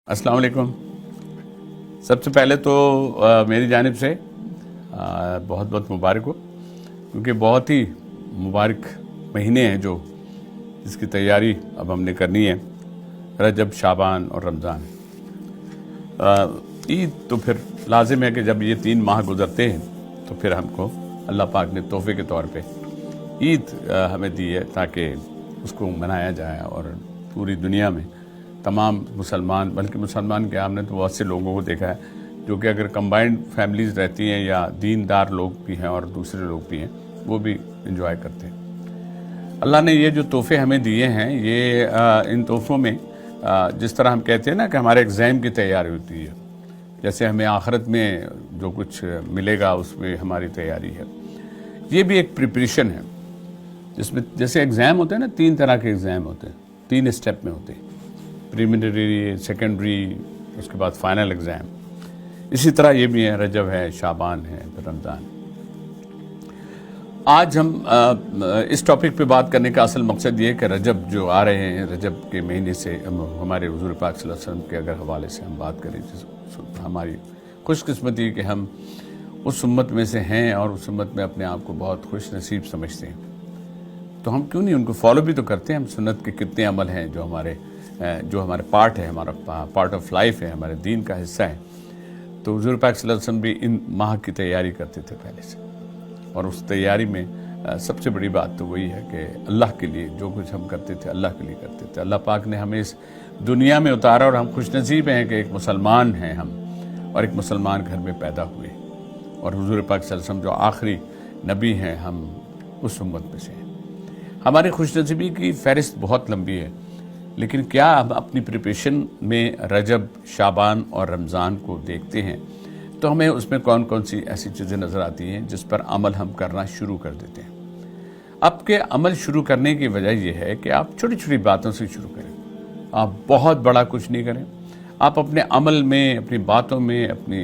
अस्सलाम वालेकुम। सबसे पहले तो मेरी जानिब से बहुत बहुत मुबारक हो, क्योंकि बहुत ही मुबारक महीने हैं जो इसकी तैयारी अब हमने करनी है, रजब, शाबान और रमज़ान। ईद तो फिर लाजिम है कि जब ये 3 माह गुजरते हैं तो फिर हमको अल्लाह पाक ने तोहफे के तौर पे ईद हमें दी है ताकि उसको मनाया जाए और पूरी दुनिया में तमाम मुसलमान, बल्कि मुसलमान क्या, हमने तो बहुत से लोगों को देखा है जो कि अगर कंबाइंड फैमिलीज़ रहती हैं या दीनदार लोग भी हैं और दूसरे लोग भी हैं, वो भी इंजॉय करते हैं। अल्लाह ने ये जो तोहफे हमें दिए हैं, ये इन तोहफ़ों में जिस तरह हम कहते हैं ना कि हमारे एग्ज़ाम की तैयारी होती है, जैसे हमें आखिरत में जो कुछ मिलेगा उसमें हमारी तैयारी है, ये भी एक प्रिपरेशन है जिसमें जैसे एग्ज़ाम होते हैं ना, 3 तरह के एग्ज़ाम होते हैं, 3 स्टेप में होते हैं, प्रीलिमिनरी, सेकेंडरी, उसके बाद फाइनल एग्ज़ाम। इसी तरह ये भी है, रजब है, शाबान है, फिर रमज़ान। आज हम इस टॉपिक पे बात करने का असल मकसद ये है कि रजब जो आ रहे हैं, रजब के महीने से हमारे हुज़ूर पाक सल्लल्लाहु अलैहि वसल्लम के अगर हवाले से हम बात करें, हमारी खुशकिस्मती कि हम उस उम्मत में से हैं और उस उम्मत में अपने आप को बहुत खुश नसीब समझते हैं, तो हम क्यों नहीं उनको फॉलो भी तो करते हैं। हम सुन्नत के कितने अमल हैं जो हमारे पार्ट है, हमारा पार्ट ऑफ लाइफ है, हमारे दीन का हिस्सा है। तो हुज़ूर पाक सल्लल्लाहु अलैहि वसल्लम भी इन माह की तैयारी करते थे पहले से, और उस तैयारी में सबसे बड़ी बात तो वही है कि अल्लाह के लिए जो कुछ हम करते थे, अल्लाह के लिए करते थे। अल्लाह पाक ने हमें इस दुनिया में उतारा और हम खुशनसीब हैं कि एक मुसलमान हैं हम, और एक मुसलमान घर में पैदा हुए, और हुज़ूर पाक सल्लल्लाहु अलैहि वसल्लम जो आखिरी नबी हैं, हम उस उम्मत में से हैं। हमारी खुशनसीबी की फ़हरिस्त बहुत लंबी है, लेकिन क्या हम अपनी प्रिपरेशन में रजब, शाबान और रमज़ान को देखते हैं तो हमें उसमें कौन कौन सी ऐसी चीज़ें नज़र आती हैं जिस पर अमल हम करना शुरू कर देते हैं। आपके अमल शुरू करने की वजह यह है कि आप छोटी छोटी बातों से शुरू करें, आप बहुत बड़ा कुछ नहीं करें। आप अपने अमल में, अपनी बातों में, अपने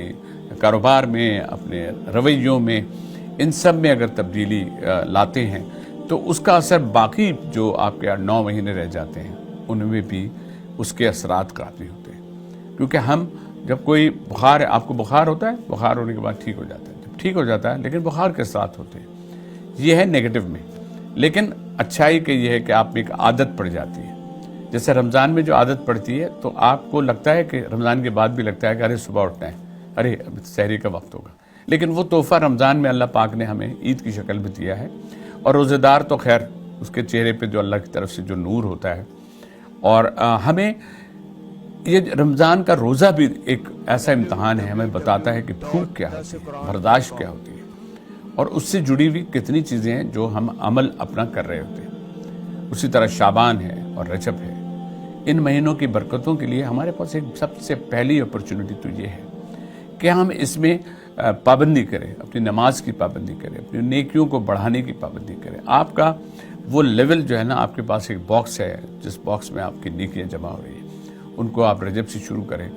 कारोबार में, अपने रवैयों में, इन सब में अगर तब्दीली लाते हैं तो उसका असर बाकी जो आपके 9 महीने रह जाते हैं उनमें भी उसके असरात काफ़ी होते हैं। क्योंकि हम जब कोई बुखार है, आपको बुखार होता है, बुखार होने के बाद ठीक हो जाता है, जब ठीक हो जाता है, लेकिन बुखार के साथ होते हैं, ये है नेगेटिव में। लेकिन अच्छाई के ये है कि आप में एक आदत पड़ जाती है। जैसे रमज़ान में जो आदत पड़ती है तो आपको लगता है कि रमज़ान के बाद भी लगता है कि अरे सुबह उठना है, अरे अभी सहरी का वक्त होगा। लेकिन वो तोहफ़ा रमज़ान में अल्लाह पाक ने हमें ईद की शक्ल में दिया है, और रोज़ेदार तो खैर उसके चेहरे पे जो अल्लाह की तरफ से जो नूर होता है। और हमें ये रमज़ान का रोज़ा भी एक ऐसा इम्तहान है, हमें बताता है कि भूख क्या होती है, बर्दाश्त क्या होती है, और उससे जुड़ी हुई कितनी चीज़ें हैं जो हम अमल अपना कर रहे होते हैं। उसी तरह शाबान है और रजब है। इन महीनों की बरकतों के लिए हमारे पास एक सबसे पहली अपॉर्चुनिटी तो ये है कि हम इसमें पाबंदी करें, अपनी नमाज की पाबंदी करें, अपनी नेकियों को बढ़ाने की पाबंदी करें। आपका वो लेवल जो है ना, आपके पास एक बॉक्स है जिस बॉक्स में आपकी नेकियां जमा हो रही है, उनको आप रजब से शुरू करें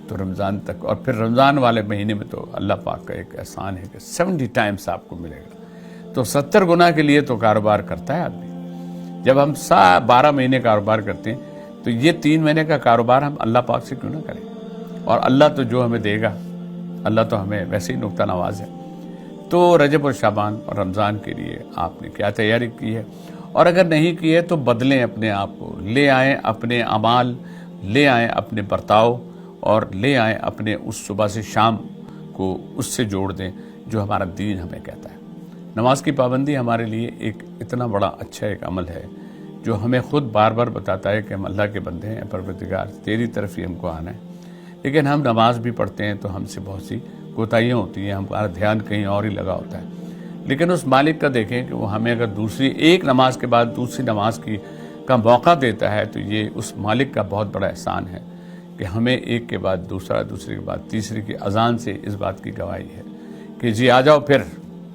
तो रमज़ान तक, और फिर रमज़ान वाले महीने में तो अल्लाह पाक का एक एहसान है कि 70 टाइम्स आपको मिलेगा। तो 70 गुना के लिए तो कारोबार करता है आदमी। जब हम 12 महीने कारोबार करते हैं तो ये 3 महीने का कारोबार हम अल्लाह पाक से क्यों ना करें। और अल्लाह तो जो हमें देगा, अल्लाह तो हमें वैसे ही नुक्ता नवाज है। तो रजब और शाबान और रमज़ान के लिए आपने क्या तैयारी की है, और अगर नहीं की है तो बदलें अपने आप को, ले आएँ अपने अमाल, ले आएँ अपने बर्ताव, और ले आएँ अपने उस सुबह से शाम को उससे जोड़ दें जो हमारा दीन हमें कहता है। नमाज की पाबंदी हमारे लिए एक इतना बड़ा अच्छा एक अमल है जो हमें खुद बार बार बताता है कि हम अल्लाह के बंदे हैं, परवरदिगार तेरी तरफ ही हमको आना है। लेकिन हम नमाज भी पढ़ते हैं तो हमसे बहुत सी कोताहियाँ होती हैं, हमारा ध्यान कहीं और ही लगा होता है। लेकिन उस मालिक का देखें कि वो हमें अगर दूसरी एक नमाज के बाद दूसरी नमाज का मौका देता है तो ये उस मालिक का बहुत बड़ा एहसान है कि हमें एक के बाद दूसरा, दूसरे के बाद तीसरी की अजान से इस बात की गवाही है कि जी आ जाओ फिर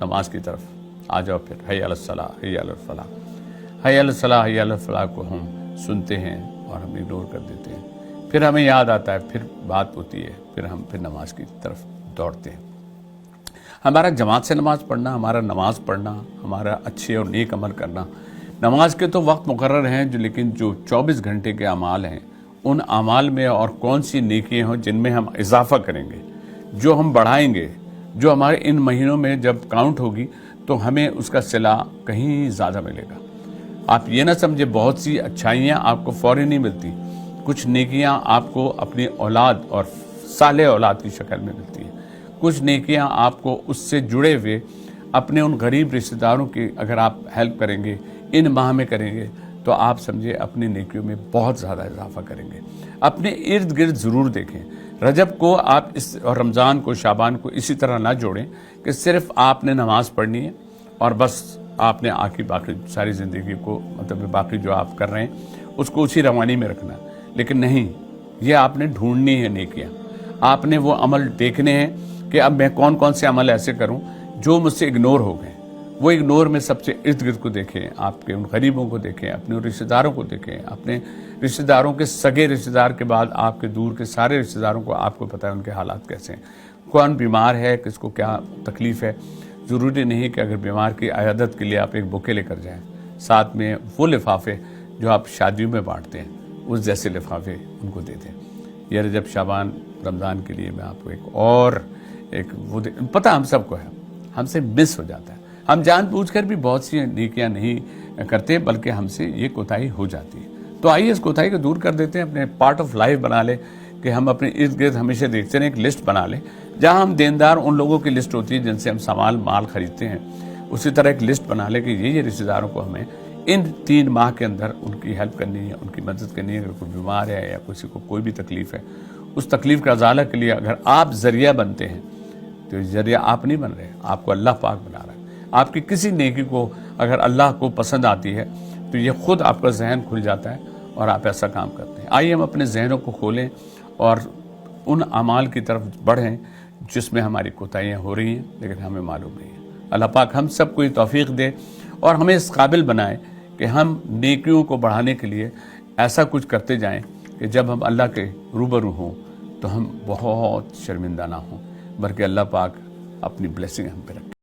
नमाज की तरफ, आ जाओ फिर, हय्या अलस सलाह, हय्या अलल फलाह, हय्या अलस सलाह, हय्या अलल फलाह को हम सुनते हैं और हम इग्नोर कर देते हैं। फिर हमें याद आता है, फिर बात होती है, फिर हम फिर नमाज की तरफ दौड़ते हैं। हमारा जमात से नमाज़ पढ़ना, हमारा नमाज़ पढ़ना, हमारा अच्छे और नेक अमल करना, नमाज के तो वक्त मुकर्रर हैं जो, लेकिन जो 24 घंटे के अमाल हैं ان اعمال میں اور کون سی نیکیاں ہوں جن میں ہم اضافہ کریں گے، جو ہم بڑھائیں گے، جو ہمارے ان مہینوں میں جب کاؤنٹ ہوگی تو ہمیں اس کا صلہ کہیں زیادہ ملے گا۔ آپ یہ نہ سمجھے بہت سی اچھائیاں آپ کو فوری نہیں ملتی، کچھ نیکیاں آپ کو اپنی اولاد اور صالح اولاد کی شکل میں ملتی ہیں، کچھ نیکیاں آپ کو اس سے جڑے ہوئے اپنے ان غریب رشتہ داروں کی اگر آپ ہیلپ کریں گے، ان ماہ میں کریں گے تو آپ سمجھے اپنی نیکیوں میں بہت زیادہ اضافہ کریں گے۔ اپنے ارد گرد ضرور دیکھیں، رجب کو آپ اس اور رمضان کو، شعبان کو اسی طرح نہ جوڑیں کہ صرف آپ نے نماز پڑھنی ہے اور بس آپ نے آخری باقی ساری زندگی کو مطلب باقی جو آپ کر رہے ہیں اس کو اسی روانی میں رکھنا، لیکن نہیں، یہ آپ نے ڈھونڈنی ہے نیکیاں، آپ نے وہ عمل دیکھنے ہیں کہ اب میں کون کون سے عمل ایسے کروں جو مجھ سے اگنور ہو گئے، وہ اگنور میں سب سے ارد گرد کو دیکھیں، آپ کے ان غریبوں کو دیکھیں، اپنے رشتہ داروں کو دیکھیں، اپنے رشتہ داروں کے سگے رشتہ دار کے بعد آپ کے دور کے سارے رشتہ داروں کو آپ کو پتہ ہے ان کے حالات کیسے ہیں، کون بیمار ہے، کس کو کیا تکلیف ہے۔ ضروری نہیں کہ اگر بیمار کی عیادت کے لیے آپ ایک بوکے لے کر جائیں، ساتھ میں وہ لفافے جو آپ شادیوں میں بانٹتے ہیں اس جیسے لفافے ان کو دے دیں۔ یہ رجب شعبان رمضان کے لیے میں آپ کو وہ پتہ ہم سب کو ہے، ہم سے مس ہو جاتا ہے، ہم جان بوجھ کر بھی بہت سی نیکیاں نہیں کرتے بلکہ ہم سے یہ کوتاہی ہو جاتی ہے۔ تو آئیے اس کوتاہی کو دور کر دیتے ہیں، اپنے پارٹ آف لائف بنا لیں کہ ہم اپنے ارد گرد ہمیشہ دیکھتے ہیں، ایک لسٹ بنا لیں جہاں ہم دیندار ان لوگوں کی لسٹ ہوتی ہے جن سے ہم سامان مال خریدتے ہیں، اسی طرح ایک لسٹ بنا لیں کہ یہ رشتہ داروں کو ہمیں ان 3 ماہ کے اندر ان کی ہیلپ کرنی ہے، ان کی مدد کرنی ہے۔ اگر کوئی بیمار ہے یا کسی کو کوئی بھی تکلیف ہے، اس تکلیف کا ازالہ کے لیے اگر آپ ذریعہ بنتے ہیں تو ذریعہ آپ نہیں بن رہے، آپ کو اللہ پاک بنا رہا ہے۔ آپ کی کسی نیکی کو اگر اللہ کو پسند آتی ہے تو یہ خود آپ کا ذہن کھل جاتا ہے اور آپ ایسا کام کرتے ہیں۔ آئیے ہم اپنے ذہنوں کو کھولیں اور ان اعمال کی طرف بڑھیں جس میں ہماری کوتاہیاں ہو رہی ہیں لیکن ہمیں معلوم نہیں ہے۔ اللہ پاک ہم سب کو یہ توفیق دے اور ہمیں اس قابل بنائے کہ ہم نیکیوں کو بڑھانے کے لیے ایسا کچھ کرتے جائیں کہ جب ہم اللہ کے روبرو ہوں تو ہم بہت شرمندہ نہ ہوں بلکہ اللہ پاک اپنی بلیسنگ ہم پہ رکھیں۔